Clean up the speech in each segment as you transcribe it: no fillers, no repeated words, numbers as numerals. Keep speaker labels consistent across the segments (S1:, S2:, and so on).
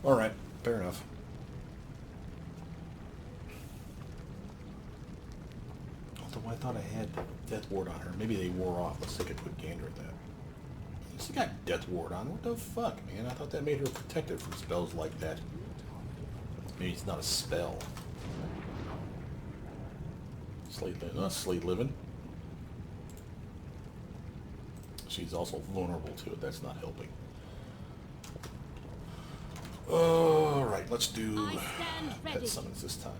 S1: Alright, fair enough. Although I thought I had Death Ward on her. Maybe they wore off. Let's take a quick gander at that. She got Death Ward on. What the fuck, man? I thought that made her protected from spells like that. Maybe it's not a spell. Slate living. No, Slate living. She's also vulnerable to it. That's not helping. Alright, let's do pet summons this time.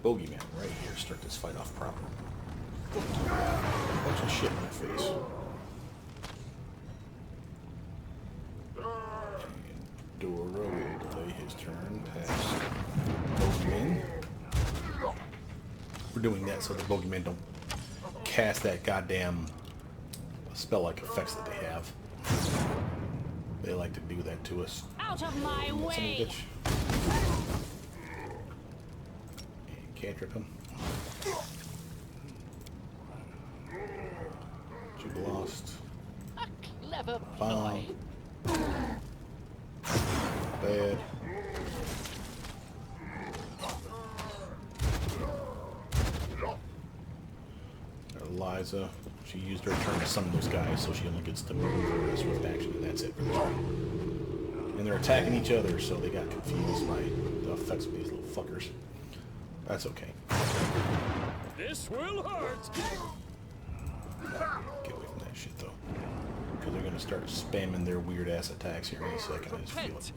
S1: Bogeyman right here. Start this fight off proper. Bunch of shit in my face. And Dorraj will delay his turn past Bogeyman. We're doing that so the Bogeyman don't cast that goddamn spell-like effects that they have. They like to do that to us.
S2: Out of my way!
S1: And cantrip him. You lost.
S2: A clever
S1: Bomb.
S2: ploy.
S1: Bad. Eliza. She used her turn to summon those guys, so she only gets to move her swift action, and that's it for the turn. And they're attacking each other, so they got confused by the effects of these little fuckers. That's okay.
S3: This will hurt.
S1: Get away from that shit, though. Because they're going to start spamming their weird-ass attacks here in a second. I just feel it.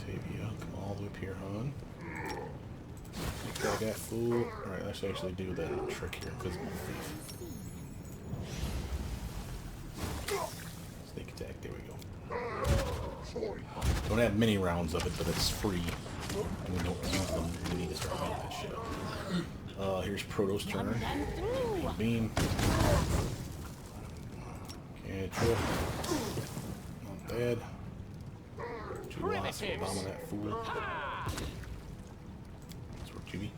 S1: Tavia, come all the way up here, hon. Make that guy fool. Alright, let's actually do that trick here. Invisible thief. Sneak attack, there we go. Don't have many rounds of it, but it's free. And we don't use them. We need to start making that shit up. Here's Proto's turn. Beam. Cantrip. Not bad. Two lots of bomb on that fool. That's where Jimmy.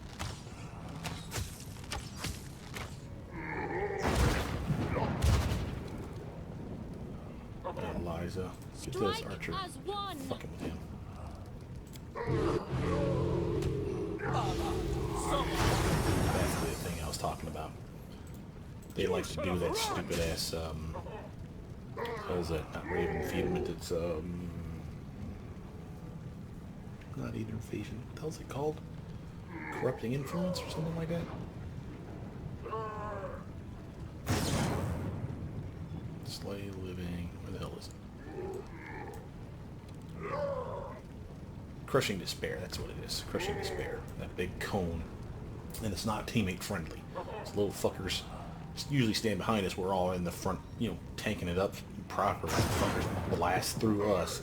S1: And Liza. Get this archer. Fucking with him. That's the thing I was talking about. They like to do that stupid ass, what is that? Not Raven Feedment, it's, not Eater Invasion. What the hell's it called? Corrupting Influence or something like that? Slay Living. Where the hell is it? Crushing Despair, that's what it is. Crushing Despair. That big cone. And it's not teammate friendly. These little fuckers usually stand behind us. We're all in the front, you know, tanking it up properly. Fuckers blast through us,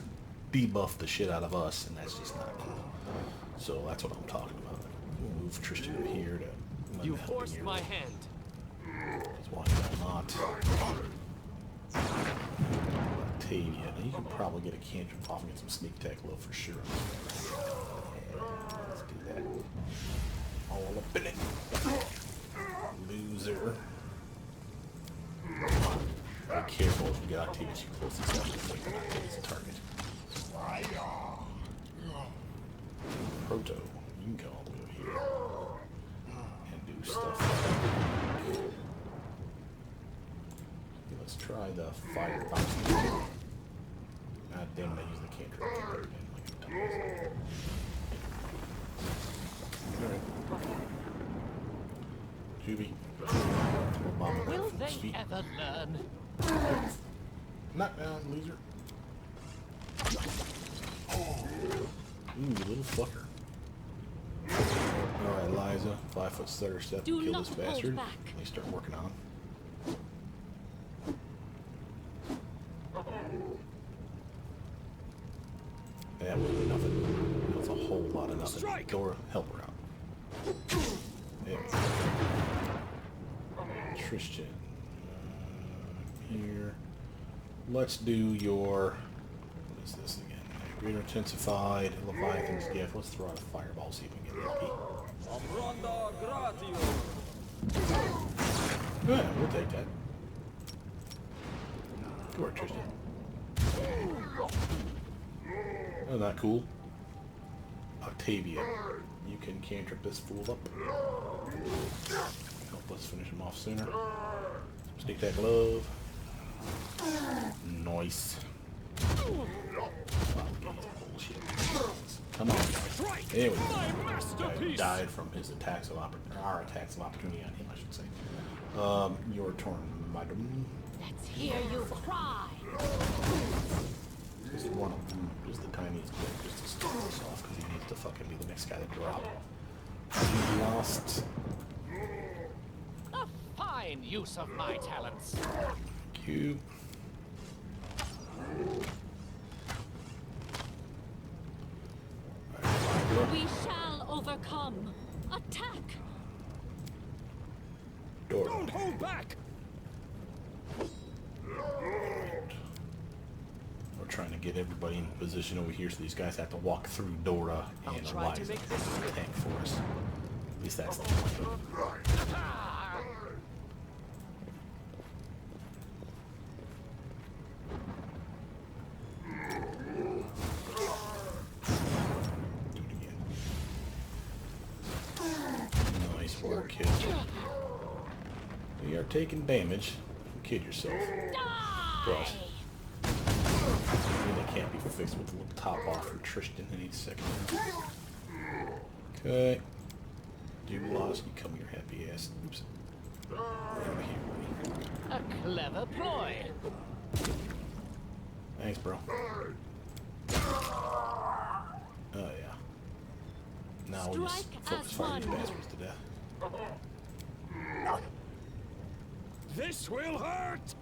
S1: debuff the shit out of us, and that's just not cool. So that's what I'm talking about. We'll move Tristan over here to...
S3: You forced my hand.
S1: That's why I'm not... Octavia. Now you can probably get a cantrip off and get some sneak attack low for sure. Let's do that. All up in it. Loser. Be careful if you get Octavia too close to yourself. Like Octavia's a target. Proto. You can go all the way over here. And do stuff. Okay, let's try the fire bounce. God damn it, I used the cantrip to put it in like a dumbass. Alright. Juby.
S2: Will they ever learn?
S1: Knockdown, loser. Ooh, you little fucker. Alright, Liza. 5 foot stutter step.
S2: Do
S1: Kill
S2: not
S1: this
S2: hold
S1: bastard.
S2: back.
S1: Let me start working on him. That was nothing. That's a whole lot of nothing.
S3: Strike.
S1: Dora, help her out. There we go. Tristan. Here. Let's do your... What is this again? Greater Intensified, Leviathan's Gift. Let's throw out a fireball, see if we can get lucky. Yeah, we'll take that. Good work, Tristan. Oh, not cool. Octavia, you can cantrip this fool up. Help us finish him off sooner. Stick that glove. Nice. Wow, bullshit. Come on, guys. There we go. Guy died from his attacks of our attacks of opportunity on him, I should say. Your turn, madam.
S2: Let's hear you cry.
S1: Just one of them, just the tiniest bit, just to start this off, because he needs to fucking be the next guy to drop. He lost.
S2: A fine use of my talents.
S1: Thank you.
S4: We shall overcome. Attack!
S1: Dorraj.
S3: Don't hold back!
S1: We're trying to get everybody in position over here so these guys have to walk through Dorraj and Eliza to tank for us. At least that's the plan. Do it again. Nice work, kid. We are taking damage. Don't kid yourself. Dorraj. They can't be fixed with a little top off for Tristan any second. Okay. Dorraj, you come here, happy ass. Oops. Over here, buddy.
S2: A clever ploy.
S1: Thanks, bro. Oh, yeah. Now we'll just
S4: Strike
S1: focus
S4: as
S1: fire these
S4: one.
S1: bastards to death.
S3: This will hurt!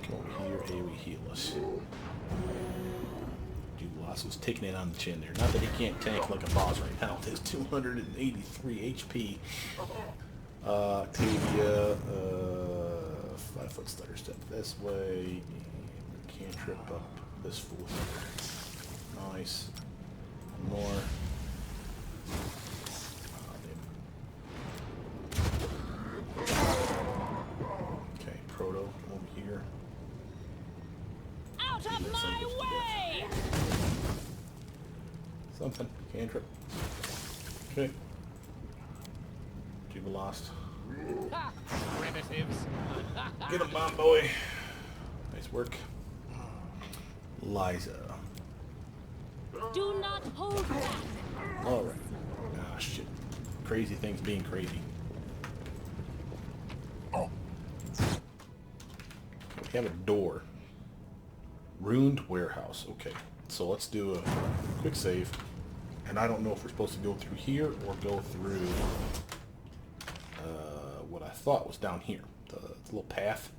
S1: Come over here, AoE heal us. Dorraj is taking it on the chin there. Not that he can't tank like a boss right now with his 283 HP. Octavia, 5 foot stutter step this way. Can't trip up this fool here. Nice. One more. Okay, Proto, over here.
S4: Out of my way!
S1: Something. Cantrip. Okay. Juba lost.
S2: Ha! Primitives.
S1: Get him, bomb boy. Nice work. Liza.
S4: Do not hold back.
S1: Alright. Ah, shit. Crazy things being crazy. We have a door. Ruined warehouse. Okay. So let's do a quick save. And I don't know if we're supposed to go through here or go through what I thought was down here. The little path.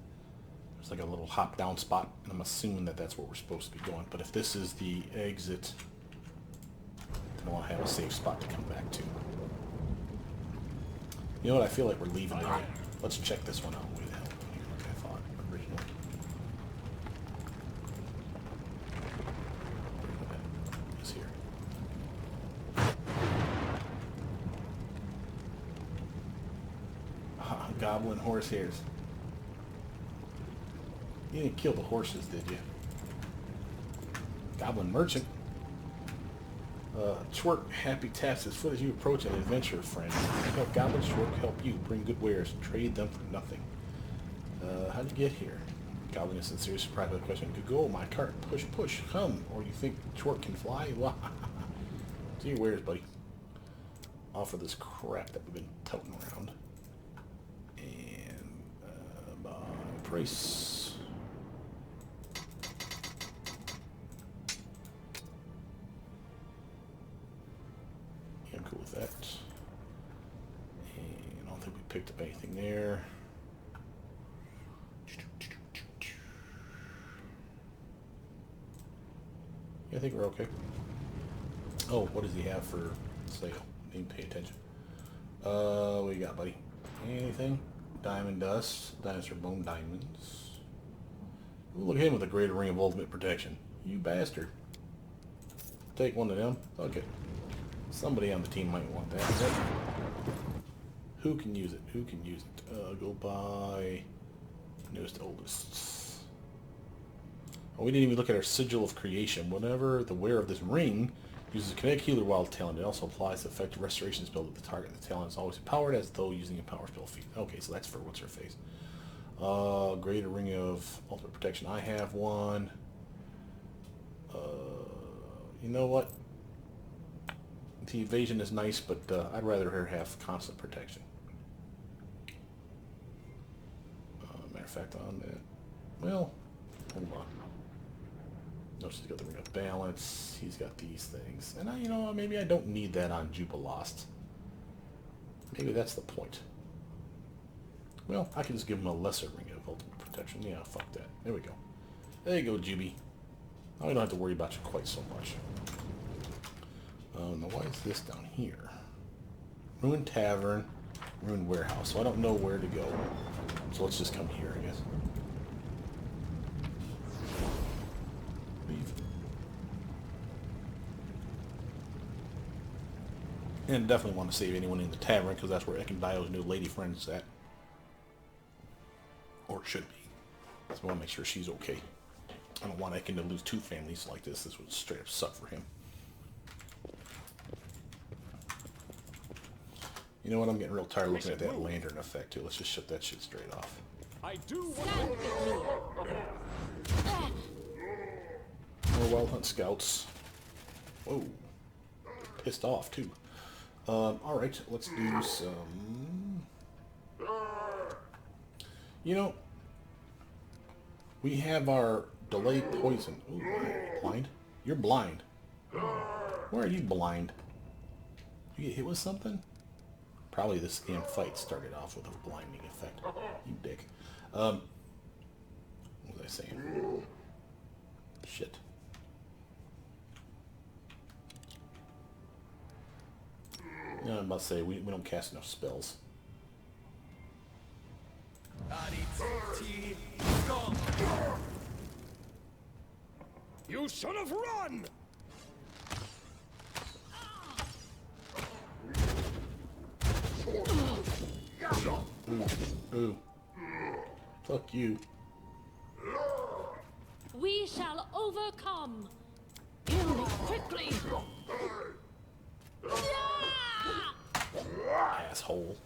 S1: There's like a little hop down spot. And I'm assuming that that's where we're supposed to be going. But if this is the exit, then I want to have a safe spot to come back to. You know what? I feel like we're leaving it. Let's check this one out. Way the hell down here, like I thought originally. It's here. Goblin horsehairs. You didn't kill the horses, did you? Goblin merchant. Twerk happy taps his foot as you approach an adventure friend. Help Goblin Twerk help you bring good wares and trade them for nothing. How'd you get here? Goblin is sincerely surprised by the question. Good go, my cart. Push, push, come. Or you think Twerk can fly? Wah. See your wares, buddy. Offer this crap that we've been toting around. And by price. Yeah, I'm cool with that. And I don't think we picked up anything there. Yeah, I think we're okay. Oh, what does he have for sale? Didn't pay attention. What you got, buddy? Anything? Diamond dust, dinosaur bone diamonds. Ooh, look at him with a greater ring of ultimate protection. You bastard. Take one of them. Okay. Somebody on the team might want that. Who can use it? Who can use it? Go by newest to oldest. Oh, we didn't even look at our sigil of creation. Whenever the wearer of this ring uses a kinetic healer wild talent, it also applies the effective restoration spell to the target. The talent is always empowered as though using a power spell feat. Okay, so that's for what's her face. Greater ring of ultimate protection. I have one. You know what? The evasion is nice, but I'd rather her have constant protection. Matter of fact, on that. Well, hold on. No, she's got the ring of balance. He's got these things, and you know, maybe I don't need that on Jubilost. Maybe that's the point. Well, I can just give him a lesser ring of ultimate protection. Yeah, fuck that. There we go. There you go, Juby. Now we don't have to worry about you quite so much. Now why is this down here? Ruined Tavern, Ruined Warehouse. So I don't know where to go. So let's just come here, I guess. Leave. And definitely want to save anyone in the tavern, because that's where Ekindio's new lady friend's at. Or should be. So I want to make sure she's okay. I don't want Ekin to lose two families like this. This would straight up suck for him. You know what? I'm getting real tired looking at that lantern effect too. Let's just shut that shit straight off.
S3: I do
S4: Stand
S3: want
S4: with me.
S1: More Wild Hunt scouts. Whoa. Pissed off too. Alright, let's do some... You know, we have our delay poison. Ooh, blind? You're blind. Why are you blind? You get hit with something? Probably this damn fight started off with a blinding effect. You dick. What was I saying? Shit. No, I'm about to say, we don't cast enough spells.
S3: You should have run!
S1: Ooh. Fuck you.
S4: We shall overcome. Kill me quickly.
S1: Asshole.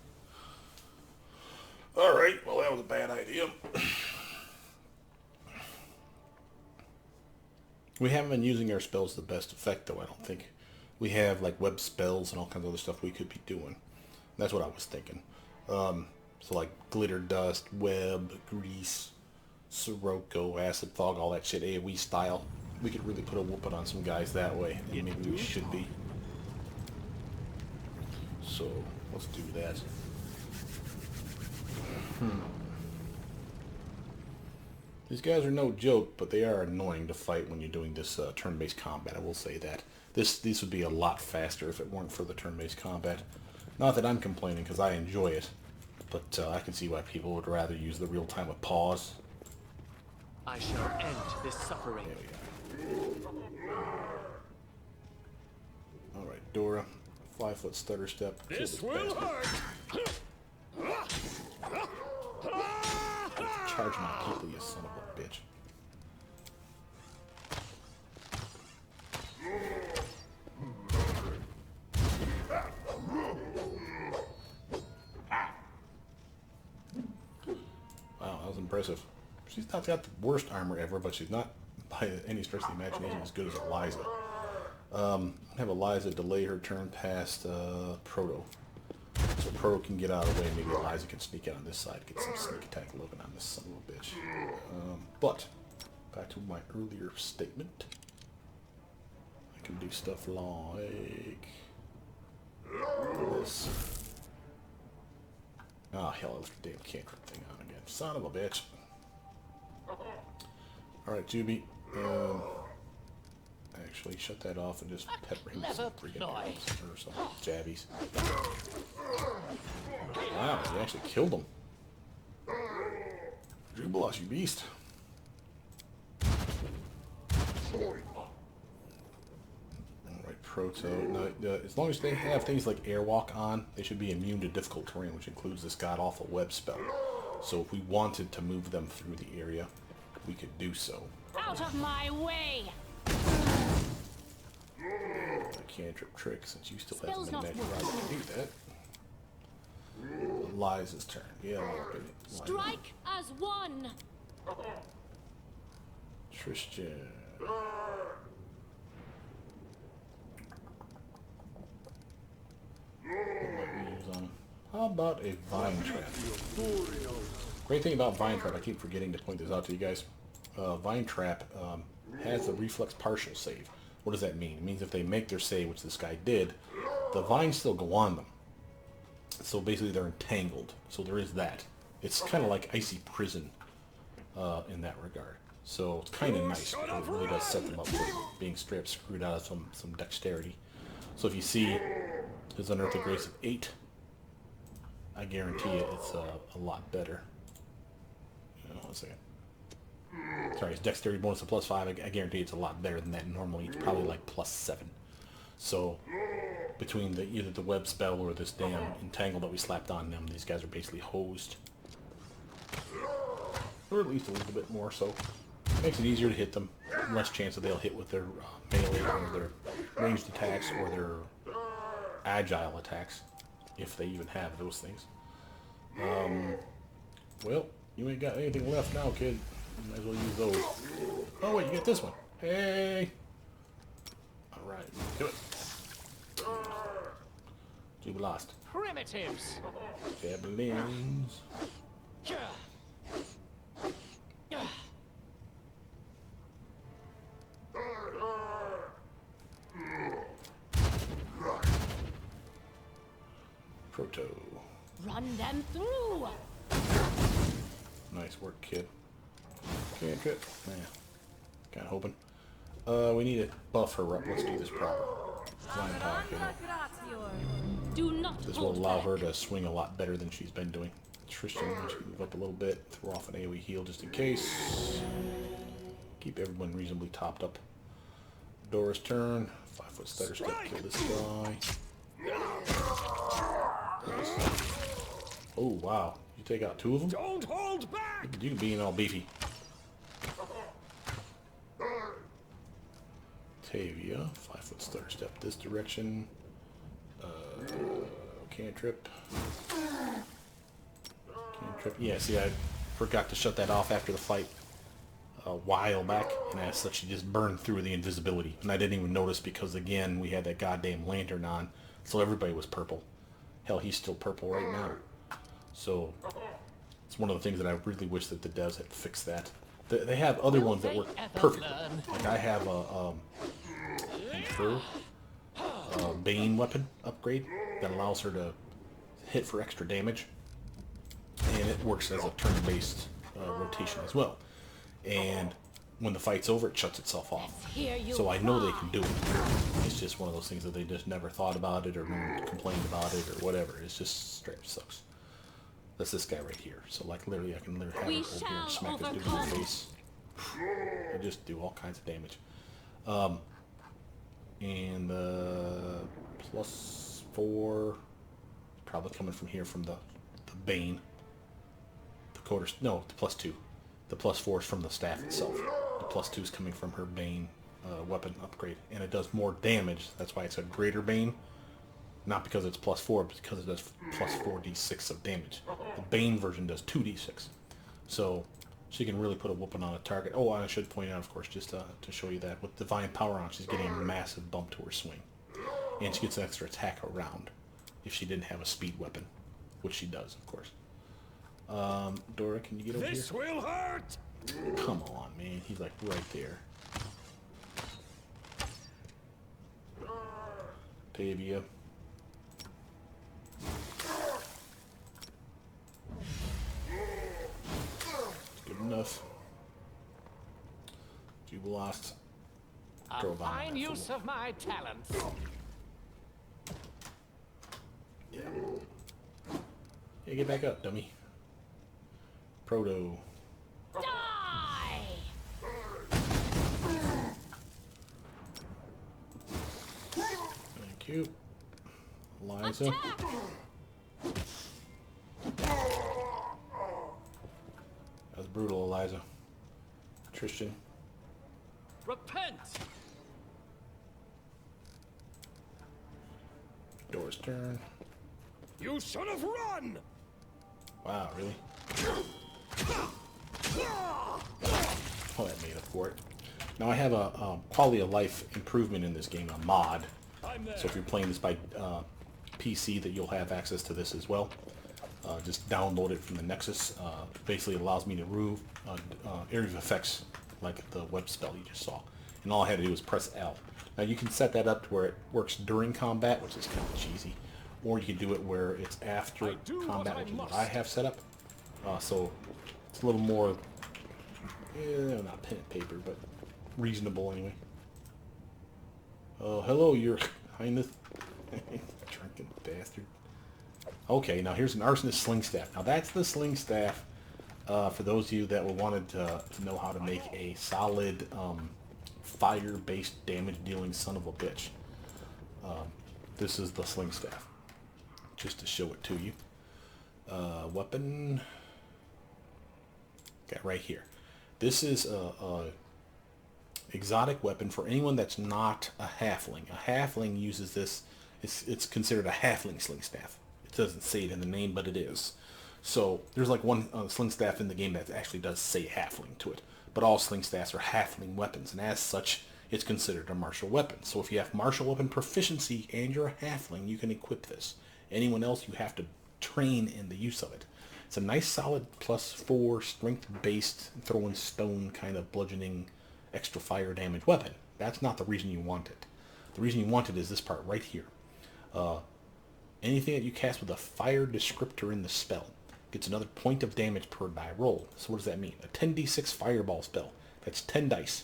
S1: Alright, well that was a bad idea. We haven't been using our spells to the best effect though, I don't think. We have like web spells and all kinds of other stuff we could be doing. That's what I was thinking. So like glitter dust, web, grease, Sirocco, acid fog, all that shit, AoE style. We could really put a whooping on some guys that way, and maybe we should be. So let's do that. These guys are no joke, but they are annoying to fight when you're doing this turn-based combat. I will say that. This would be a lot faster if it weren't for the turn-based combat. Not that I'm complaining, because I enjoy it, but I can see why people would rather use the real time with pause.
S5: I shall end this suffering.
S1: There we go. Alright, Dora. 5-foot stutter step.
S3: This will hurt!
S1: Charge my people, you son of a bitch. Wow, that was impressive. She's not got the worst armor ever, but she's not, by any stretch of the imagination, as good as Eliza. Have Eliza delay her turn past Proto. So Proto can get out of the way, and maybe Eliza can sneak out on this side, get some sneak attack looking on this son of a bitch. But, back to my earlier statement. I can do stuff like this. Ah, hell, I left the damn cantrip thing on again. Son of a bitch. Alright, Juby. Actually, shut that off and just pepper him with some freaking arrows or some jabbies. Wow, he actually killed him. Jubilost, you beast. Alright, Proto. No, as long as they have things like Airwalk on, they should be immune to difficult terrain, which includes this god-awful web spell. So if we wanted to move them through the area, we could do so.
S4: Out of my way!
S1: Cantrip trick, since you still
S4: Spell's
S1: haven't been
S4: not
S1: back around to do that. Liza's turn. Yeah, I'll look at it. Liza.
S4: Strike as one!
S1: Tristan. What might we use on him? How about a Vine Trap? Great thing about Vine Trap, I keep forgetting to point this out to you guys. Vine Trap has a reflex partial save. What does that mean? It means if they make their save, which this guy did, the vines still go on them. So basically they're entangled. So there is that. It's kind of like Icy Prison in that regard. So it's kind of nice because it really does set them up for being straight up screwed out of some dexterity. So if you see his Unearthly Grace of 8, I guarantee you it's a lot better. One second. Sorry, his dexterity bonus of +5, I guarantee it's a lot better than that. Normally it's probably like +7. So between either the web spell or this damn entangle that we slapped on them, these guys are basically hosed. Or at least a little bit more so. Makes it easier to hit them. Less chance that they'll hit with their melee or their ranged attacks or their agile attacks. If they even have those things. Well, you ain't got anything left now, kid. You might as well use those. Oh wait, you get this one. Hey! Alright, do it. You lost.
S2: Primitives.
S1: Javelins. Proto.
S4: Run them through!
S1: Nice work, kid. Cantrip. Man. Kinda hoping. We need to buff her up. Let's do this proper. Flying power, kid.
S4: Do not
S1: This will
S4: hold
S1: allow
S4: back.
S1: her to swing a lot better than she's been doing. Tristan, move up a little bit. Throw off an AoE heal just in case. Keep everyone reasonably topped up. Dora's turn. 5-foot stutter step. Kill this guy. Oh, wow. You take out 2 of them?
S3: Don't hold back!
S1: Look at you being all beefy. Tavia. 5-foot stutter step this direction. Cantrip. Cantrip. Yeah, see, I forgot to shut that off after the fight a while back, and as such, she just burned through the invisibility. And I didn't even notice because, again, we had that goddamn lantern on, so everybody was purple. Hell, he's still purple right now. So, it's one of the things that I really wish that the devs had fixed that. They have other ones that work perfectly. Like I have a Bane weapon upgrade that allows her to hit for extra damage, and it works as a turn-based rotation as well. And when the fight's over, it shuts itself off. So I know they can do it. It's just one of those things that they just never thought about it or complained about it or whatever. It's just straight up sucks. That's this guy right here. So like literally I can literally have him over here and smack this dude in the face. I just do all kinds of damage. And +4 probably coming from here from the Bane. The quarters, no, the +2. The +4 is from the staff itself. The +2 is coming from her Bane weapon upgrade, and it does more damage. That's why it's a greater Bane. Not because it's +4, but because it does +4d6 of damage. The Bane version does 2d6. So she can really put a whooping on a target. Oh, I should point out, of course, just to show you that with Divine Power on, she's getting a massive bump to her swing. And she gets an extra attack around if she didn't have a speed weapon, which she does, of course. Dora, can you get over
S3: This
S1: here?
S3: will hurt!
S1: Come on, man. He's like right there. Tavia. Good enough. Jubilost.
S2: A fine use of my talents.
S1: Yeah. Hey, get back up, dummy. Proto.
S4: Die!
S1: Thank you. Eliza. That was brutal, Eliza. Tristan.
S5: Repent!
S1: Door's turn.
S3: You son of run!
S1: Wow, really? Oh, that made up for it. Now I have a quality of life improvement in this game, a mod. So if you're playing this by PC, that you'll have access to this as well. Just download it from the Nexus. Basically, it allows me to remove area of effects like the web spell you just saw. And all I had to do was press L. Now you can set that up to where it works during combat, which is kind of cheesy. Or you can do it where it's after combat, which is what I have set up. So it's a little more, not pen and paper, but reasonable anyway. Oh, hello, your highness. Drunken bastard. Okay, now here's an arsonist sling staff. Now that's the sling staff for those of you that wanted to know how to make a solid fire-based damage-dealing son of a bitch. This is the sling staff. Just to show it to you. Weapon. Got right here. This is a exotic weapon for anyone that's not a halfling. A halfling uses this. It's considered a halfling sling staff. It doesn't say it in the name, but it is. So there's like one sling staff in the game that actually does say halfling to it. But all sling staffs are halfling weapons, and as such, it's considered a martial weapon. So if you have martial weapon proficiency and you're a halfling, you can equip this. Anyone else, you have to train in the use of it. It's a nice solid +4 strength-based throwing stone kind of bludgeoning extra fire damage weapon. That's not the reason you want it. The reason you want it is this part right here. Anything that you cast with a fire descriptor in the spell gets another point of damage per die roll. So what does that mean? A 10d6 fireball spell. That's 10 dice.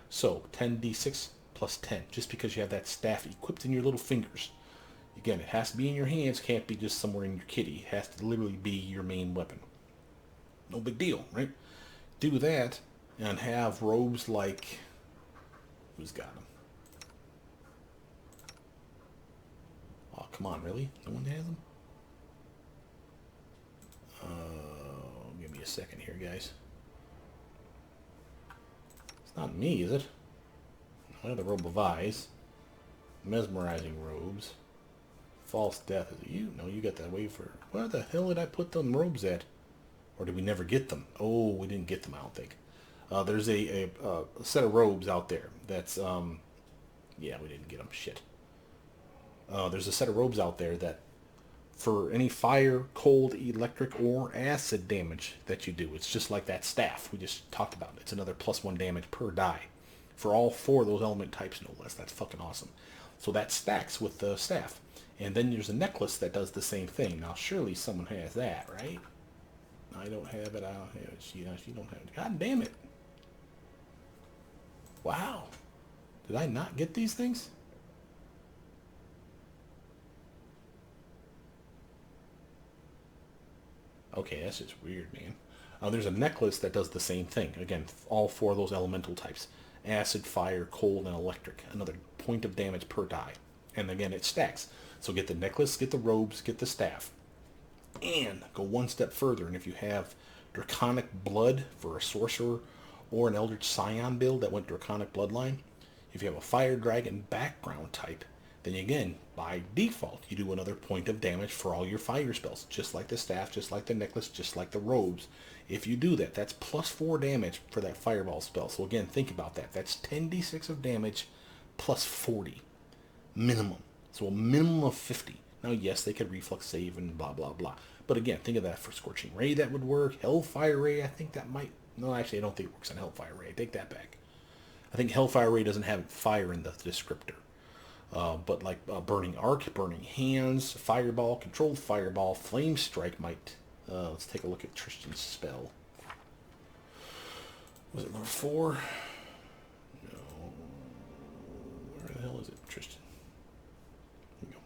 S1: So 10d6 plus 10. Just because you have that staff equipped in your little fingers. Again, it has to be in your hands. Can't be just somewhere in your kitty. It has to literally be your main weapon. No big deal, right? Do that and have robes like... Who's got them? Oh, come on, really? No one has them? Give me a second here, guys. It's not me, is it? I have the robe of eyes. Mesmerizing robes. False death. Is it you? No, you got that wafer. Where the hell did I put them robes at? Or did we never get them? Oh, we didn't get them, I don't think. There's a set of robes out there. That's, yeah, we didn't get them. Shit. There's a set of robes out there that for any fire, cold, electric, or acid damage that you do. It's just like that staff we just talked about. It's another +1 damage per die. For all 4 of those element types, no less. That's fucking awesome. So that stacks with the staff. And then there's a necklace that does the same thing. Now, surely someone has that, right? I don't have it. I don't have it. She don't have it. God damn it. Wow. Did I not get these things? Okay, that's just weird, man. There's a necklace that does the same thing. Again, all 4 of those elemental types. Acid, fire, cold, and electric. Another point of damage per die. And again, it stacks. So get the necklace, get the robes, get the staff. And go one step further. And if you have Draconic Blood for a sorcerer or an Eldritch Scion build that went Draconic Bloodline, if you have a Fire Dragon background type, then again, by default, you do another point of damage for all your fire spells. Just like the staff, just like the necklace, just like the robes. If you do that, that's +4 damage for that fireball spell. So again, think about that. That's 10d6 of damage plus 40. Minimum. So a minimum of 50. Now, yes, they could reflex save and blah, blah, blah. But again, think of that for Scorching Ray. That would work. Hellfire Ray, I think that might... No, actually, I don't think it works on Hellfire Ray. I take that back. I think Hellfire Ray doesn't have fire in the descriptor. But like Burning Arc, Burning Hands, Fireball, Controlled Fireball, Flame Strike might... let's take a look at Tristan's spell. Was it number 4? No. Where the hell is it, Tristan? Here we go.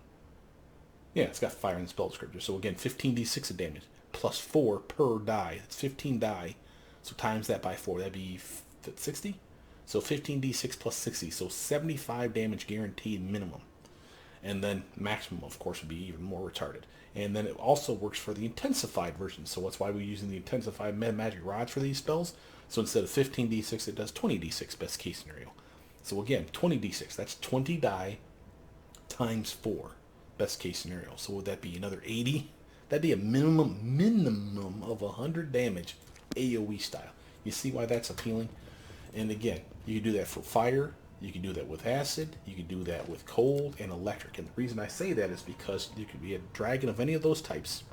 S1: Yeah, it's got fire in the spell descriptor. So again, 15d6 of damage. Plus 4 per die. That's 15 die. So times that by 4. That'd be 60? So 15d6 plus 60. So 75 damage guaranteed minimum. And then maximum, of course, would be even more retarded. And then it also works for the intensified version. So that's why we're using the intensified magic rods for these spells. So instead of 15d6, it does 20d6 best case scenario. So again, 20d6, that's 20 die times 4 best case scenario. So would that be another 80? That'd be a minimum of 100 damage AoE style. You see why that's appealing? And again, you can do that for fire, you can do that with acid, you can do that with cold and electric. And the reason I say that is because you could be a dragon of any of those types.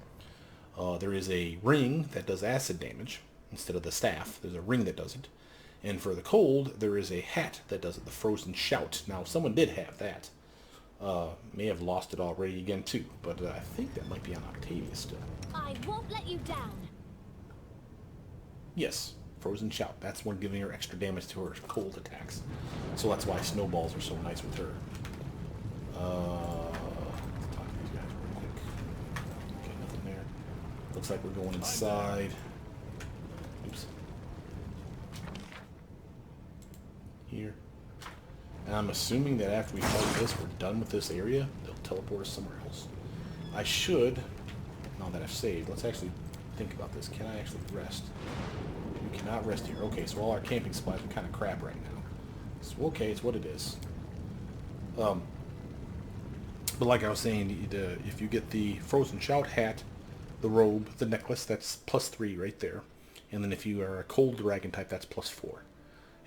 S1: There is a ring that does acid damage instead of the staff. There's a ring that does it. And for the cold, there is a hat that does it, the Frozen Shout. Now, someone did have that. May have lost it already again too, but I think that might be on Octavia still.
S4: I won't let you down.
S1: Yes, Frozen Shout. That's one giving her extra damage to her cold attacks. So that's why snowballs are so nice with her. Let's talk to these guys real quick. Okay, nothing there. Looks like we're going inside. Oops. Here. And I'm assuming that after we fight this, we're done with this area. They'll teleport us somewhere else. I should, now that I've saved, let's actually think about this. Can I actually rest? We cannot rest here. Okay, so all our camping supplies are kind of crap right now. So, okay, it's what it is. But like I was saying, if you get the Frozen Shout hat, the robe, the necklace, that's +3 right there. And then if you are a cold dragon type, that's +4.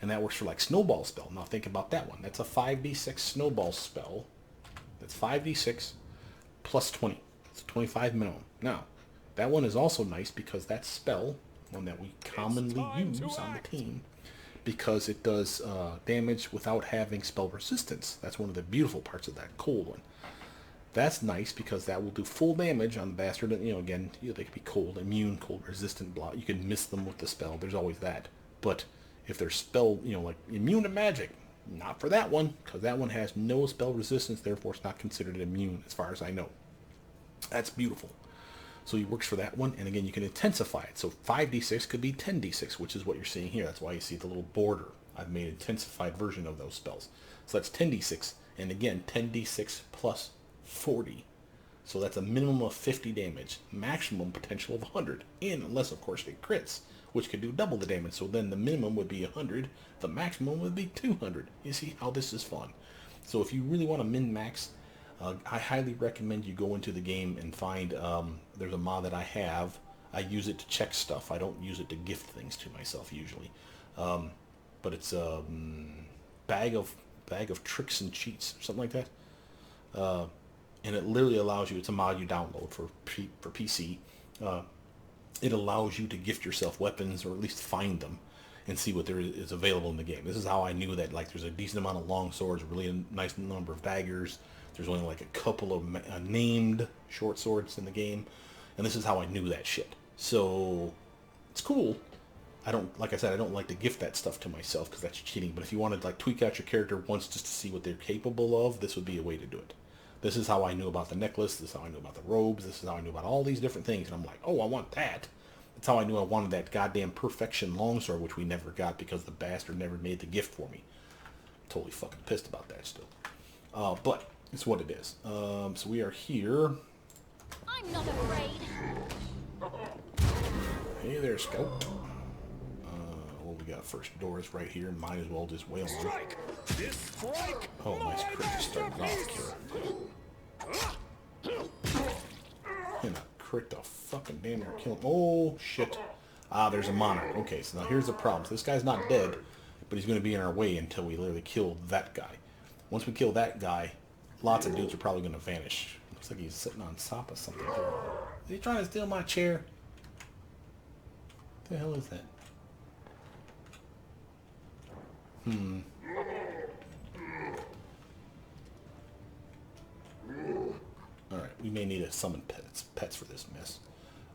S1: And that works for like snowball spell. Now think about that one. That's a 5d6 snowball spell. That's 5d6 plus 20. It's 25 minimum. Now, that one is also nice because that spell, one that we commonly use on the team, because it does damage without having spell resistance. That's one of the beautiful parts of that cold one. That's nice because that will do full damage on the bastard. You know, again, they could be cold, immune, cold resistant, blah. You can miss them with the spell. There's always that. But if they're spell, like immune to magic, not for that one, because that one has no spell resistance, therefore it's not considered immune as far as I know. That's beautiful. So it works for that one, and again, you can intensify it. So 5d6 could be 10d6, which is what you're seeing here. That's why you see the little border. I've made an intensified version of those spells. So that's 10d6, and again, 10d6 plus 40. So that's a minimum of 50 damage, maximum potential of 100, and unless, of course, it crits, which could do double the damage. So then the minimum would be 100, the maximum would be 200. You see how this is fun. So if you really want to min-max, I highly recommend you go into the game and find, there's a mod that I have. I use it to check stuff. I don't use it to gift things to myself usually. But it's a bag of tricks and cheats, something like that. And it literally allows you, it's a mod you download for PC. It allows you to gift yourself weapons, or at least find them and see what there is available in the game. This is how I knew that, like, there's a decent amount of long swords, a really nice number of daggers. There's only like a couple of named short swords in the game, and this is how I knew that shit. So it's cool. Like I said, I don't like to gift that stuff to myself because that's cheating. But if you want to like tweak out your character once just to see what they're capable of, this would be a way to do it. This is how I knew about the necklace. This is how I knew about the robes. This is how I knew about all these different things. And I'm like, oh, I want that. That's how I knew I wanted that goddamn perfection longsword, which we never got because the bastard never made the gift for me. I'm totally fucking pissed about that still. But it's what it is. So we are here.
S4: I'm not afraid.
S1: Hey there, Scout. What we got first? Dorraj right here. Might as well just wail on.
S3: Strike! This strike!
S1: Oh, nice crit to start off. And a crit to fucking damn near kill him. Oh, shit. Ah, there's a monarch. Okay, so now here's the problem. So this guy's not dead, but he's going to be in our way until we literally kill that guy. Once we kill that guy, lots of dudes are probably going to vanish. Looks like he's sitting on top of something here. Is he trying to steal my chair? What the hell is that? Alright, we may need to summon pets for this mess.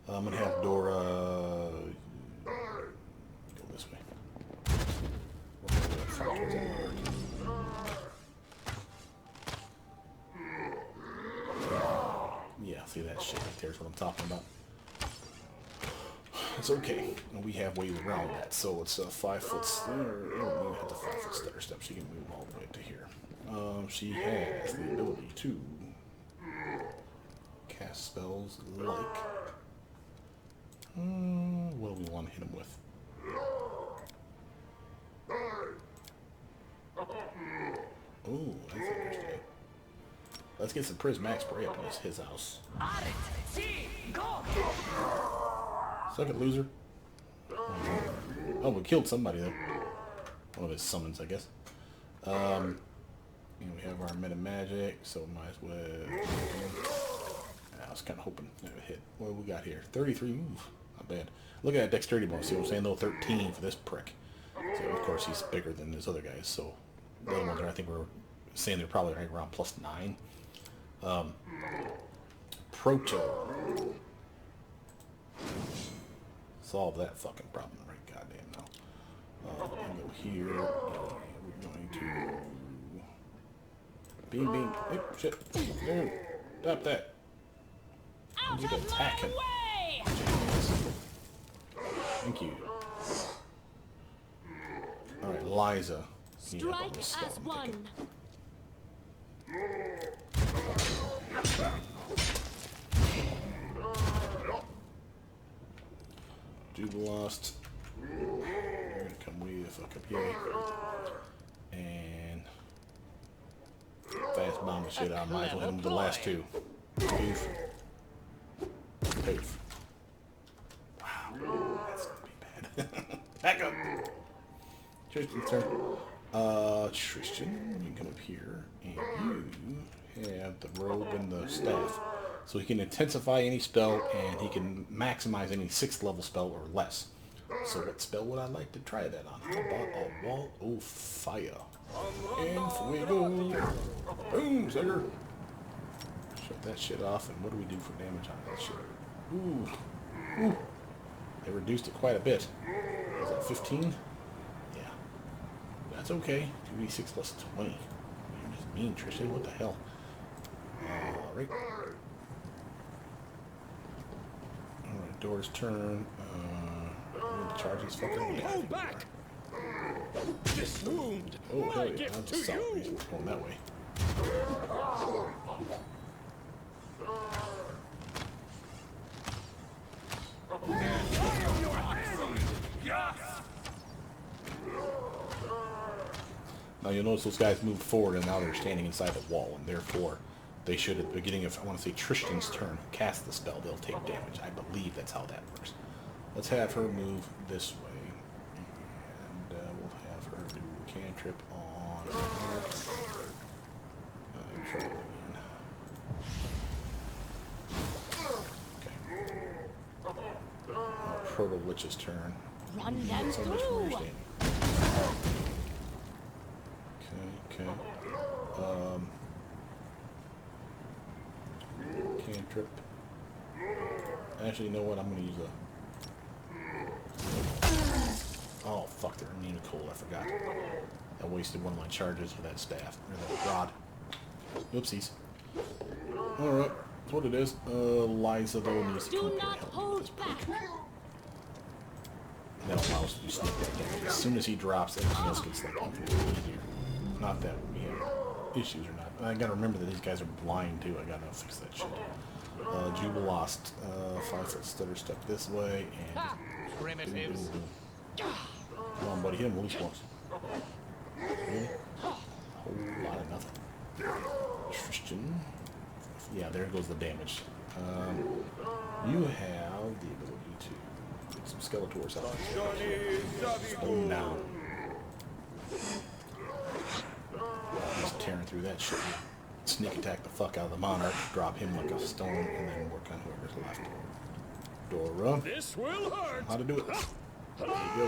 S1: I'm going to have Dora go this way. Yeah, see that shit right there is what I'm talking about. It's okay. We have ways around that. So it's a 5 foot stair. Oh, we have the 5 foot stair step. She can move all the way to here. She has the ability to cast spells like... what do we want to hit him with? Ooh, that's interesting. Let's get some prismatic spray up in his house. Suck it, loser. Oh, we killed somebody though. One of his summons, I guess. And we have our meta magic, so might as well. I was kind of hoping it would hit. What we got here? 33. Ooh, not bad. Look at that dexterity bonus. See what I'm saying? Though 13 for this prick. So of course he's bigger than his other guys. So the other ones, I think we're saying they're probably right around +9. Proto. Solve that fucking problem right goddamn now. We're going to go here. We're going to... Beam, beam. Hey, shit. Dude, stop that.
S4: Out
S1: You need to
S4: of
S1: attack
S4: my
S1: him.
S4: way!
S1: Thank you. Alright, Liza.
S4: Strike as one.
S1: Jubilost. You're gonna come way the fuck up here. And fast bomb the shit out. Might as well hit him with the last two. Poof. Poof. Wow, that's gonna be bad. Back up. Tristan's turn. Tristan, you can come up here, and you have the robe and the staff. So he can intensify any spell, and he can maximize any 6th level spell or less. So what spell would I like to try that on? How about a wall of fire? And fuego! Boom, sucker! Shut that shit off, and what do we do for damage on that shit? Ooh. Ooh. They reduced it quite a bit. Was that 15? Yeah. That's okay. 2d6 plus 20. You're just mean, Tristan. What the hell? Alright. Alright, Dorraj's turn. I'm gonna charge these fucking guys.
S3: back! This wound!
S1: Oh, hell yeah.
S3: gift
S1: That's a
S3: to
S1: solid
S3: you.
S1: reason we're going that way. Now you'll notice those guys moved forward and now they're standing inside the wall, and therefore they should, at the beginning of, I want to say, Tristan's turn, cast the spell, they'll take damage. I believe that's how that works. Let's have her move this way, and we'll have her do a cantrip on her. Try it again. Okay. Proto Lich's turn.
S4: Run them
S1: So much for
S4: through.
S1: understanding. Okay. Cantrip. Actually, you know what? I'm gonna use a... Oh, fuck, they're immune to cold. I forgot. I wasted one of my charges with that staff. Or that rod. Oopsies. Alright. That's what it is. Liza, though, needs to come
S4: Do
S1: up here
S4: not
S1: and help me with
S4: hold
S1: this
S4: back.
S1: prick. That allows us to do sneak attack damage. As soon as he drops, everything else gets like infinitely easier. Not that we have issues or not. I gotta remember that these guys are blind too. I gotta fix that shit. Jubilost. 5-foot stutter step this way and
S2: Ha! Primitives.
S1: come on, buddy, hit him at least once. Really? A whole lot of nothing. Tristan. Yeah, there goes the damage. You have the ability to get some Skeletors out. Slow down. Just tearing through that shit. Sneak attack the fuck out of the Monarch, drop him like a stone, and then work on whoever's left. Dora.
S3: This will hurt!
S1: How to do it. There you go.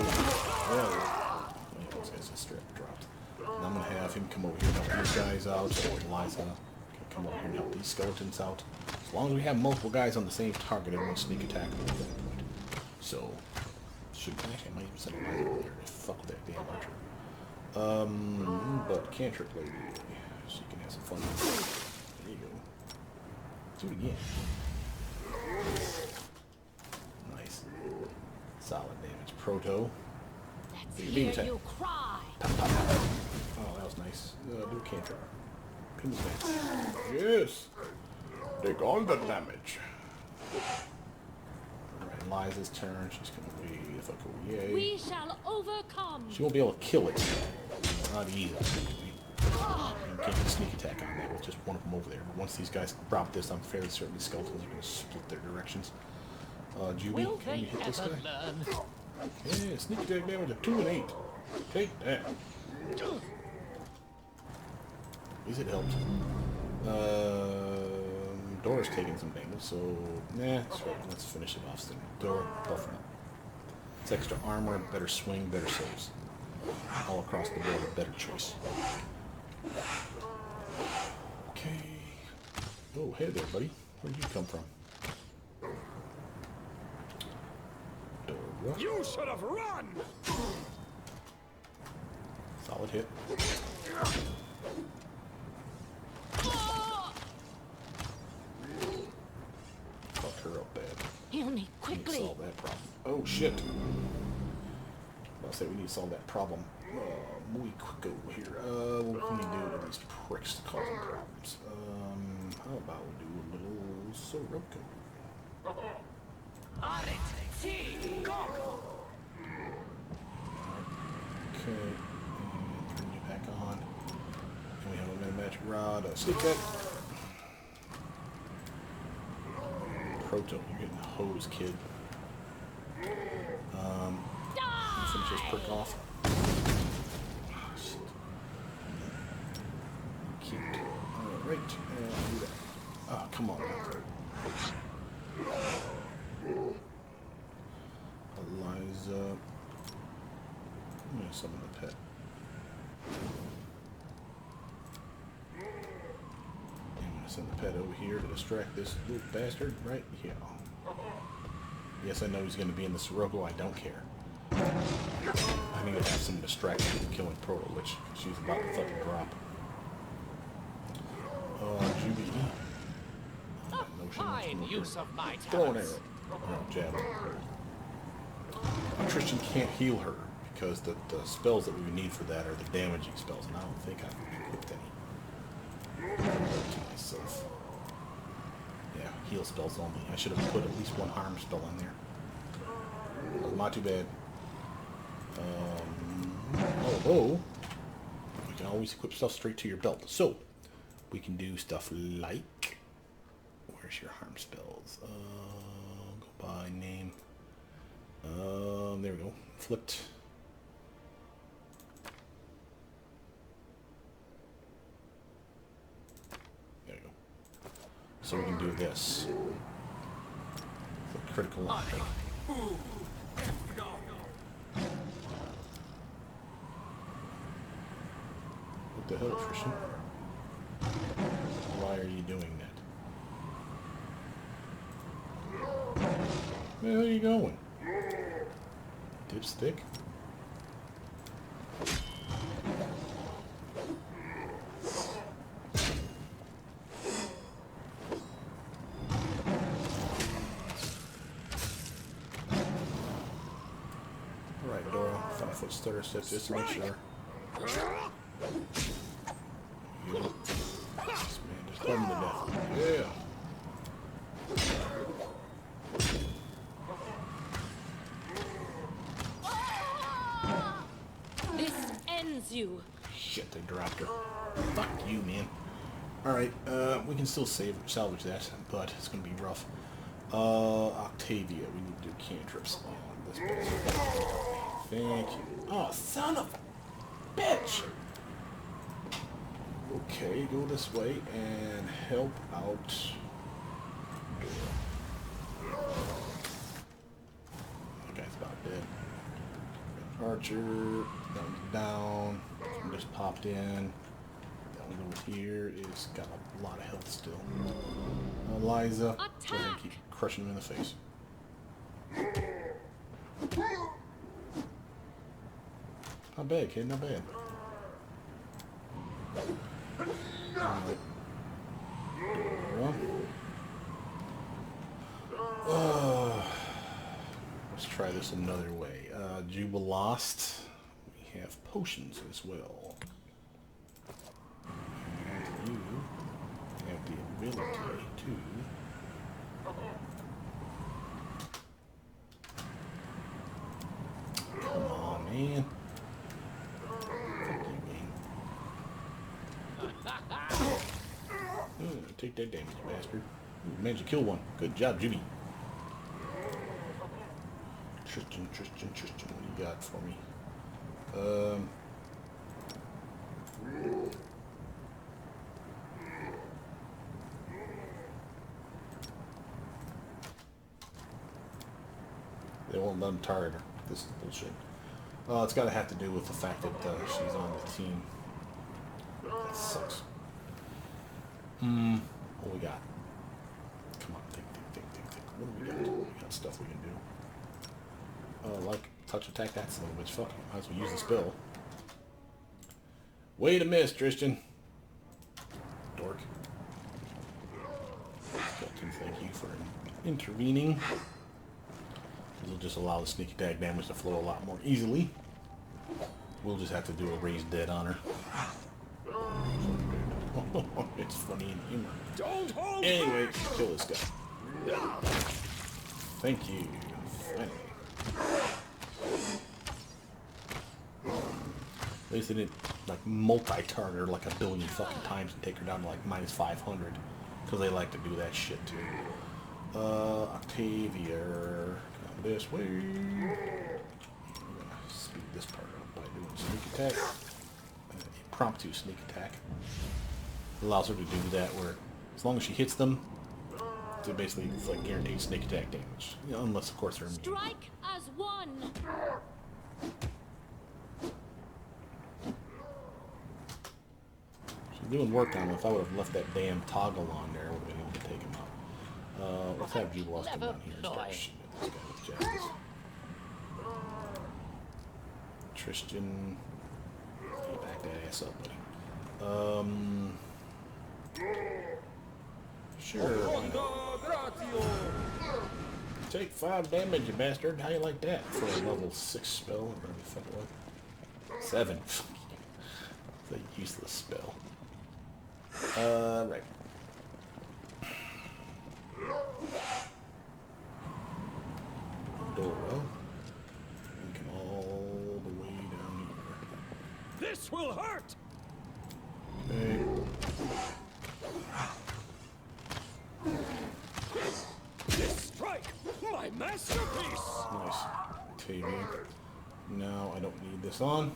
S1: Well, those guys just straight up dropped. And I'm gonna have him come over here and help these guys out. Or Liza can come over here and help these skeletons out. As long as we have multiple guys on the same target, everyone's sneak attack at that point. So, should actually I might even send Liza over there to fuck with that damn archer. But cantrip lady, she can have some fun. There you go. Do it again. Nice. Solid damage. Proto.
S4: Let's
S1: Beam
S4: hear
S1: attack.
S4: you cry.
S1: Pop, pop, pop. Oh, that was nice. Do a cantrip. Pin his back. Yes. Take all the damage. Alright, Liza's turn. She's gonna way the fuck away.
S4: We shall overcome.
S1: She won't be able to kill it. Not easy. You can't get a sneak attack on that with just one of them over there. But once these guys drop this, I'm fairly certain the skeletons are going to split their directions. Juby,
S2: Will
S1: can you
S2: they
S1: hit this guy?
S2: ever learn?
S1: Yeah, sneak attack damage of 2 and 8. Take that. At least it helped. Dora's taking some damage, so nah, that's right. Let's finish it off still. Dora, buff him up. It's extra armor, better swing, better saves. All across the board, a better choice. Okay. Oh, hey there, buddy. Where'd you come from? Dora.
S3: You should have run!
S1: Solid hit. Fuck her up bad.
S4: Heal me
S1: We need to
S4: quickly.
S1: solve that problem. Oh shit. I'll say we need to solve that problem. Muy quick over here. What can we do to these pricks causing problems? How about we do a little Sirocco? Okay, and turn you back on. And we have a meta magic rod. Sneak that. Proto, you're getting hosed, kid. Finish this prick off. Oh, shit. Cute. Alright, and do that. Oh, come on. Eliza. I'm gonna summon the pet. I'm gonna send the pet over here to distract this little bastard, right? Yeah. Yes, I know he's gonna be in the Sirocco. I don't care. I need to have some distraction from killing Proto, which she's about to fucking drop. Juby.
S2: Fine use of my
S1: Throw an
S2: talents.
S1: arrow. Oh, javelin. Tristan can't heal her because the spells that we would need for that are the damaging spells, and I don't think I've equipped any. To myself. Yeah, heal spells only. I should have put at least one harm spell in there. Not too bad. Oh, we can always equip stuff straight to your belt. So, we can do stuff like... Where's your harm spells? Go by name. There we go. Flipped. There you go. So we can do this. For critical line. What the hell, Trishan? Why are you doing that? Where are you going? Dipstick? Alright, Dora. 5-foot stutter step just to make sure. This man just clubbed him to death. Yeah.
S4: This ends you.
S1: Shit, they dropped her. Fuck you, man. Alright, we can still salvage that, but it's gonna be rough. Octavia, we need to do cantrips on this bastard. Thank you. Oh, son of a bitch! Okay, go this way and help out. That guy's about dead. Archer, that one's down. This one just popped in. That one over here is got a lot of health still. Eliza, go ahead and keep crushing him in the face. Not bad, kid, not bad. Alright. Let's try this another way. Jubilost. We have potions as well. And you have the ability to... Come on, man. Fuck you, game. Take that damage, you bastard. Ooh, managed to kill one. Good job, Jimmy. Tristan, what do you got for me? They won't let him target her. This is bullshit. It's got to have to do with the fact that she's on the team. That sucks. What we got? Come on, think. What do we got? We got stuff we can do. Like touch attack that son of a bitch. Fuck, might as well use the spell. Way to miss, Tristan. Dork. Skeleton, thank you for intervening. This will just allow the sneak attack damage to flow a lot more easily. We'll just have to do a raised dead on her. It's funny and humor.
S3: Don't hold
S1: Anyway,
S3: back.
S1: kill this guy. Thank you. Finally. At least they didn't like multi-target her like a billion fucking times and take her down to like minus 500. Because they like to do that shit too. Octavia. Come this way. I'm gonna speed this part up by doing sneak attack. Impromptu sneak attack. Allows her to do that where as long as she hits them, so basically it's like guaranteed sneak attack damage. You know, unless of course they're immune.
S4: Strike as one.
S1: She's doing work on him. If I would have left that damn toggle on there, I would have been able to take him out. Let's have you walk come down here and start shooting at this guy with justice. Tristan, you back that ass up, buddy. Sure. Why not? Take 5 damage, you bastard. How you like that for a level 6 spell? Or whatever the fuck it was. 7. It's a useless spell. Right. Dora. We come all the way down here.
S3: This will hurt.
S1: Okay.
S3: This strike, my masterpiece.
S1: Nice. Octavia. Now I don't need this on.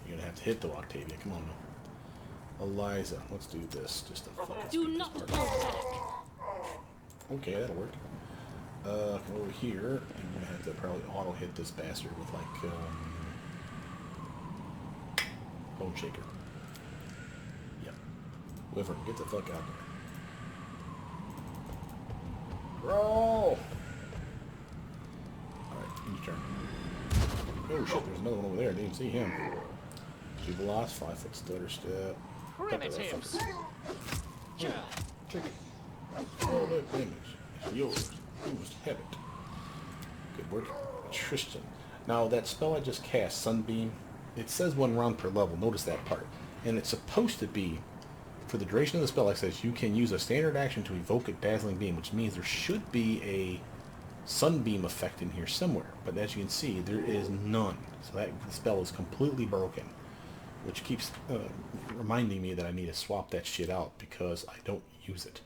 S1: You're gonna have to hit the Octavia. Come on now. Eliza, let's do this. Just to fucking
S4: Do
S1: speed
S4: not
S1: this
S4: hold
S1: part
S4: back.
S1: up. Okay, that'll work. Come over here. I'm gonna have to probably auto hit this bastard with like Bone Shaker. Yep. Wyvern, get the fuck out there. Roll! Alright, your turn. Oh shit, there's another one over there. I didn't even see him. Jubilos, 5 foot stutter step.
S2: Primitives.
S1: Take it. All that damage. It's yours. You must have it. Good work. Tristan. Now that spell I just cast, Sunbeam, it says 1 round per level. Notice that part. And it's supposed to be, for the duration of the spell, it says you can use a standard action to evoke a dazzling beam, which means there should be a sunbeam effect in here somewhere. But as you can see, there is none. So that spell is completely broken. Which keeps reminding me that I need to swap that shit out because I don't use it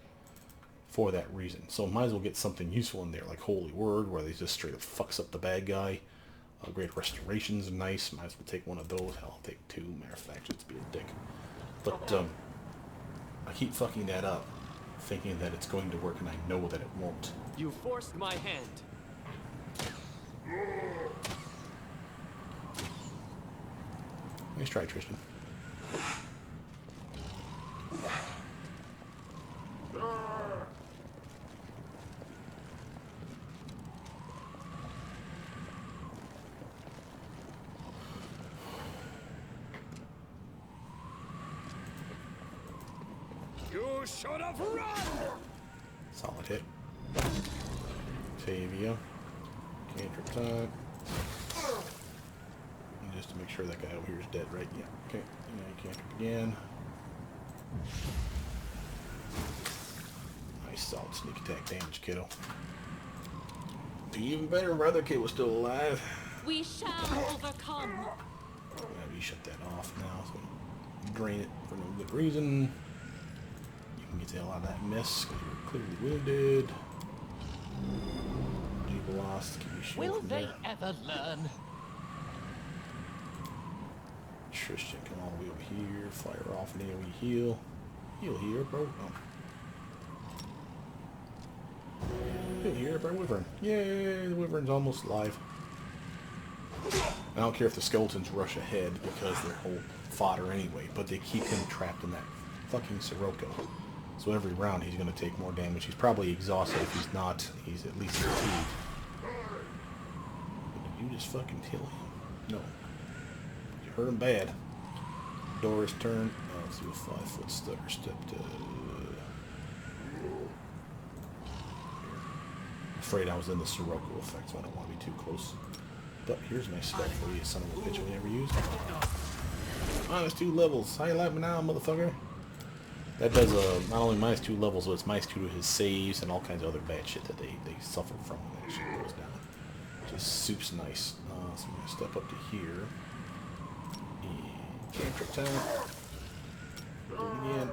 S1: for that reason. So might as well get something useful in there, like Holy Word, where they just straight up fucks up the bad guy. Great Restoration's nice. Might as well take one of those. Hell, I'll take 2. Matter of fact, just be a dick. But I keep fucking that up, thinking that it's going to work, and I know that it won't.
S5: You forced my hand.
S1: Nice try, Tristan.
S3: You should have run.
S1: Solid hit. Tavia. Cantrip time. And just to make sure that guy over here is dead, right? Yeah. Okay. And now you cantrip again. Nice solid sneak attack damage, kiddo. Even better if our other kid was still alive.
S4: We shall overcome.
S1: Yeah, you shut that off now, so drain it for no good reason. You can get the hell out of that mess because you're clearly wounded. Deep lost. Keep your shield
S2: Will
S1: from
S2: they
S1: there.
S2: ever learn?
S1: Tristan, come all the way over here. Fire off and then we heal. Heal here, bro. Oh. Heal here, bro. Wyvern. Yay, the Wyvern's almost alive. I don't care if the skeletons rush ahead because they're whole fodder anyway, but they keep him trapped in that fucking Sirocco. So every round he's going to take more damage. He's probably exhausted. If he's not, he's at least fatigued. But did you just fucking kill him? No. You hurt him bad. Dorraj's turn. Let's do a 5-foot stutter step to... Afraid I was in the Sirocco effect, so I don't want to be too close. But here's my stuff for you, son of a bitch I never used. -2 levels. How you like me now, motherfucker? That does not only -2 levels, but it's -2 to his saves and all kinds of other bad shit that they suffer from when that shit goes down. Just soup's nice. So I'm going to step up to here. And cantrip time. Do it again.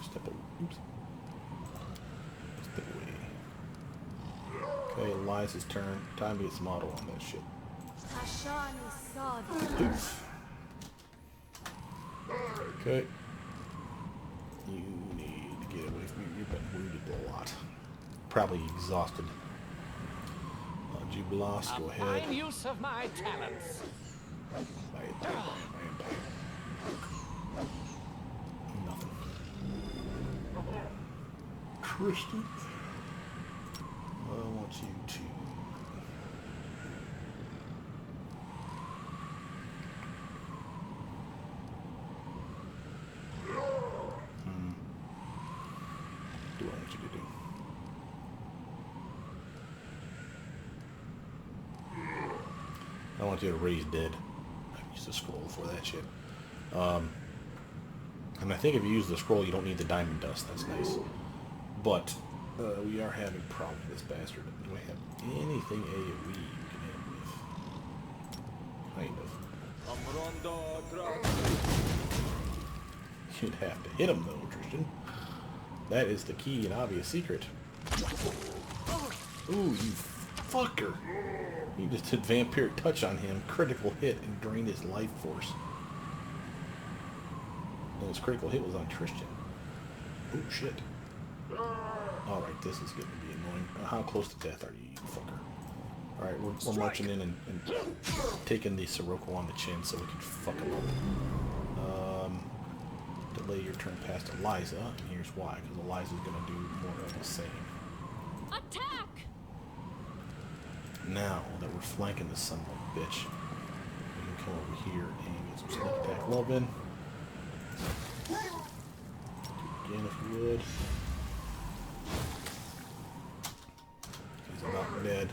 S1: Step up. Oops. Step away. Okay, Eliza's turn. Time to get some auto on that shit. Oof. Okay. You need to get away from me. You've been wounded a lot. Probably exhausted. Jubilos, go ahead.
S2: Fine use of my talents.
S1: Bam. Nothing. Tristan. I want you to... Do what I want you to do. I want you to raise dead. I used the scroll for that shit. And I think if you use the scroll, you don't need the diamond dust. That's nice. But we are having problems with this bastard. Do I have anything AoE we can hit him with? Kind of. You'd have to hit him though, Tristan. That is the key and obvious secret. Ooh, you fucker. You just did vampiric touch on him, critical hit, and drained his life force. And his critical hit was on Tristan. Oh shit. Alright, this is getting to be annoying. How close to death are you, you fucker? Alright, we're marching in and taking the Sirocco on the chin so we can fuck him up. Delay your turn past Eliza, and here's why, because Eliza's going to do more of the same.
S4: Attack!
S1: Now that we're flanking this son of a bitch, we can come over here and get some sneak attack love in. Again, if you would. He's about dead.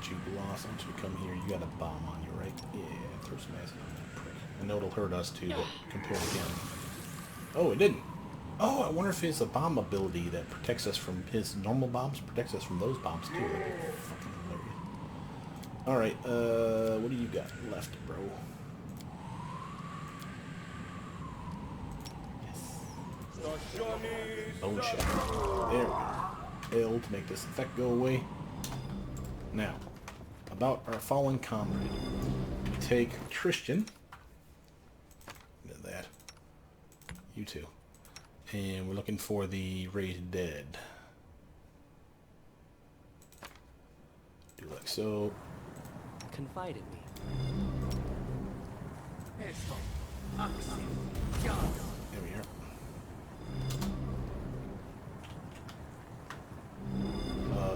S1: Jubilos, I want you to come here. You got a bomb on you, right? Yeah, throw some acid on that prick. I know it'll hurt us too, but compared to him. Oh, it didn't. Oh, I wonder if it's a bomb ability that protects us from his normal bombs, protects us from those bombs too. That'd be fucking hilarious. Alright, what do you got left, bro? Yes. Bone shatter. There we go. L to make this effect go away. Now, about our fallen comrade. We take Tristan. Look at that. You too. And we're looking for the raised dead. Do like so.
S5: Confide in me.
S1: There we are.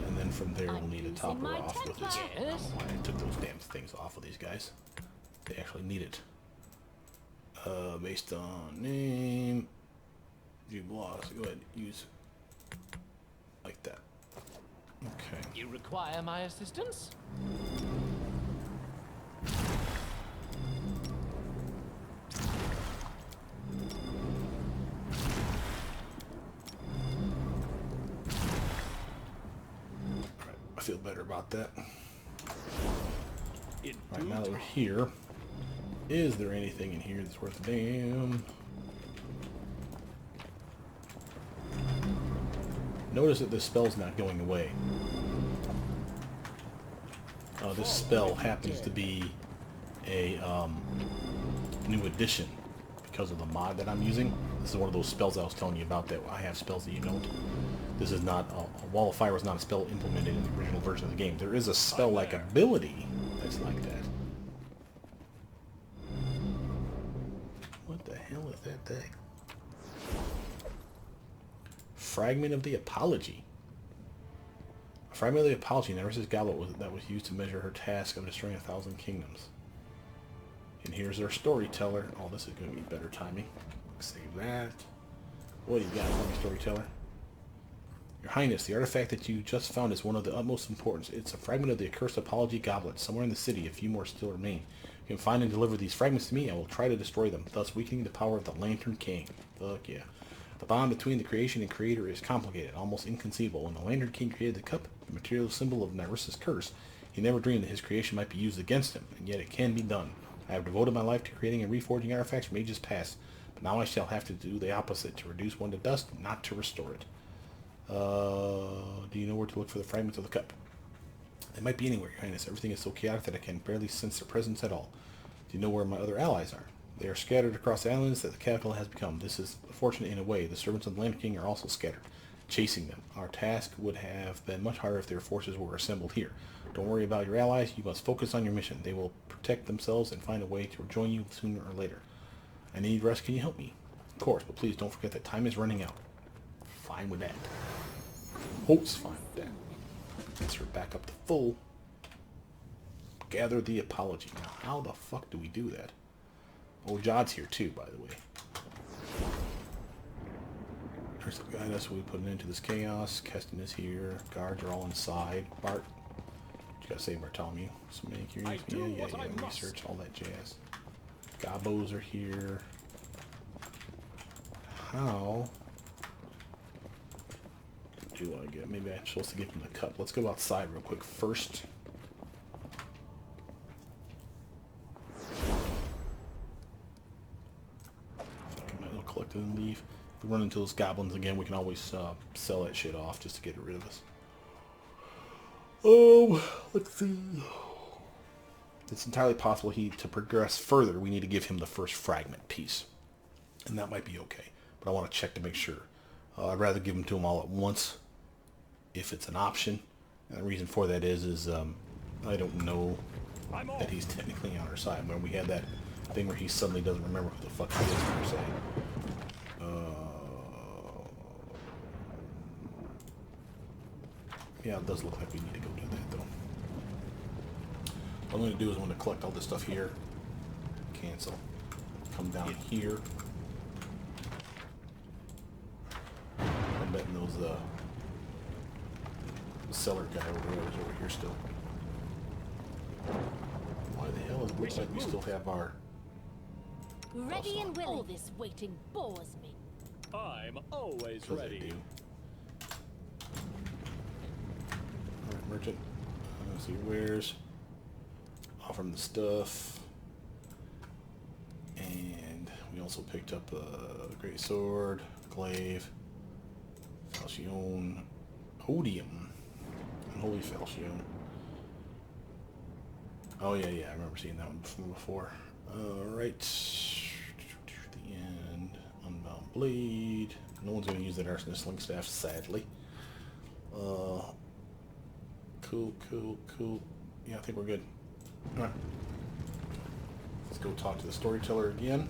S1: And then from there we'll need to top her off with this. I don't know why I took those damn things off of these guys. They actually need it. Based on name. View blocks. Go ahead. Use like that. Okay.
S2: You require my assistance?
S1: Alright, I feel better about that. Alright, now that we're here, is there anything in here that's worth a damn? Notice that this spell's not going away. This spell happens to be a new addition because of the mod that I'm using. This is one of those spells I was telling you about that I have spells that you don't. This is not, a Wall of Fire was not a spell implemented in the original version of the game. There is a spell-like ability that's like that. What the hell is that thing? Fragment of the Apology. A fragment of the Apology, Nereus's goblet that was used to measure her task of destroying 1,000 kingdoms. And here's our storyteller. Oh, this is going to be better timing. Save that. What do you got for me, storyteller? Your Highness, the artifact that you just found is one of the utmost importance. It's a fragment of the accursed Apology goblet. Somewhere in the city, a few more still remain. You can find and deliver these fragments to me. I will try to destroy them, thus weakening the power of the Lantern King. Fuck yeah. The bond between the creation and creator is complicated, almost inconceivable. When the Lantern King created the cup, the material symbol of Nereus's curse, he never dreamed that his creation might be used against him, and yet it can be done. I have devoted my life to creating and reforging artifacts from ages past, but now I shall have to do the opposite, to reduce one to dust, not to restore it. Do you know where to look for the fragments of the cup? They might be anywhere, Your Highness. Everything is so chaotic that I can barely sense their presence at all. Do you know where my other allies are? They are scattered across the islands that the capital has become. This is fortunate in a way. The servants of the Lantern King are also scattered, chasing them. Our task would have been much harder if their forces were assembled here. Don't worry about your allies. You must focus on your mission. They will protect themselves and find a way to rejoin you sooner or later. I need rest. Can you help me? Of course, but please don't forget that time is running out. Fine with that. Hope's fine with that. Gets her back up to full. Gather the Apology. Now, how the fuck do we do that? Oh, Jod's here too, by the way. There's the guy that's we put an end to this chaos. Keston is here. Guards are all inside. Bart, what you gotta say, Bartholomew? So many curious. Yeah. Research, all that jazz. Gobos are here. How do I get? Maybe I'm supposed to give him the cup. Let's go outside real quick first. Collect it and leave. If we run into those goblins again, we can always sell that shit off just to get rid of us. Let's see. It's entirely possible to progress further, we need to give him the first fragment piece. And that might be okay. But I want to check to make sure. I'd rather give them to him all at once, if it's an option. And the reason for that is I don't know that he's technically on our side. When we had that thing where he suddenly doesn't remember who the fuck he is, per se. Yeah, it does look like we need to go do that, though. What I'm going to do is I'm going to collect all this stuff here. Cancel. Come down here. I'm betting those, seller guy over there is over here still. Why the hell? It looks like we still have our...
S4: Ready and willing. All this waiting bores me.
S3: I'm always ready.
S1: Alright, merchant. Let's see, wares. Offer him the stuff. And we also picked up a great sword, glaive, falchion, odium, unholy falchion. Oh yeah, I remember seeing that one from before. Alright. The end. Unbound blade. No one's going to use that arsonist sling staff, sadly. Cool. Yeah, I think we're good. Alright. Let's go talk to the storyteller again.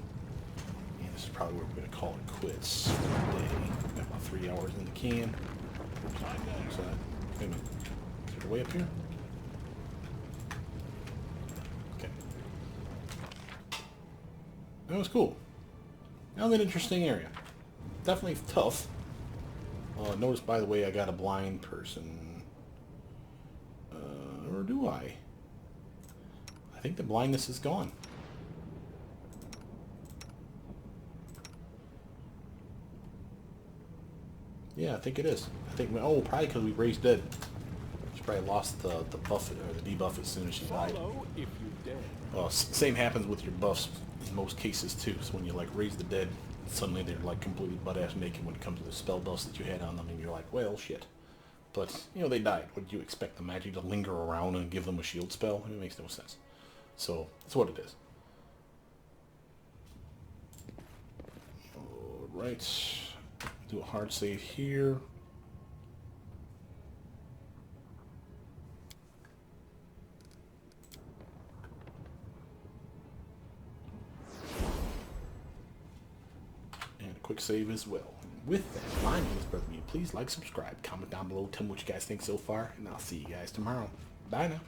S1: And this is probably where we're going to call it quits for the day. Got about 3 hours in the can. Wait a minute. Is there a way up here? Okay. That was cool. That was an interesting area. Definitely tough. Notice, by the way, I got a blind person. Or do I? I think the blindness is gone. Yeah, I think it is. I think, oh, probably because we raised dead. She probably lost the buff or the debuff as soon as she died.
S3: Follow if you dare.
S1: Well, same happens with your buffs in most cases too. So when you like raise the dead, suddenly they're like completely butt-ass naked when it comes to the spell buffs that you had on them, and you're like, well, shit. But, you know, they died. Would you expect the magic to linger around and give them a shield spell? It makes no sense. So, that's what it is. Alright. Do a hard save here. And a quick save as well. With that, my name is Brother Mew. Please like, subscribe, comment down below, tell me what you guys think so far, and I'll see you guys tomorrow. Bye now.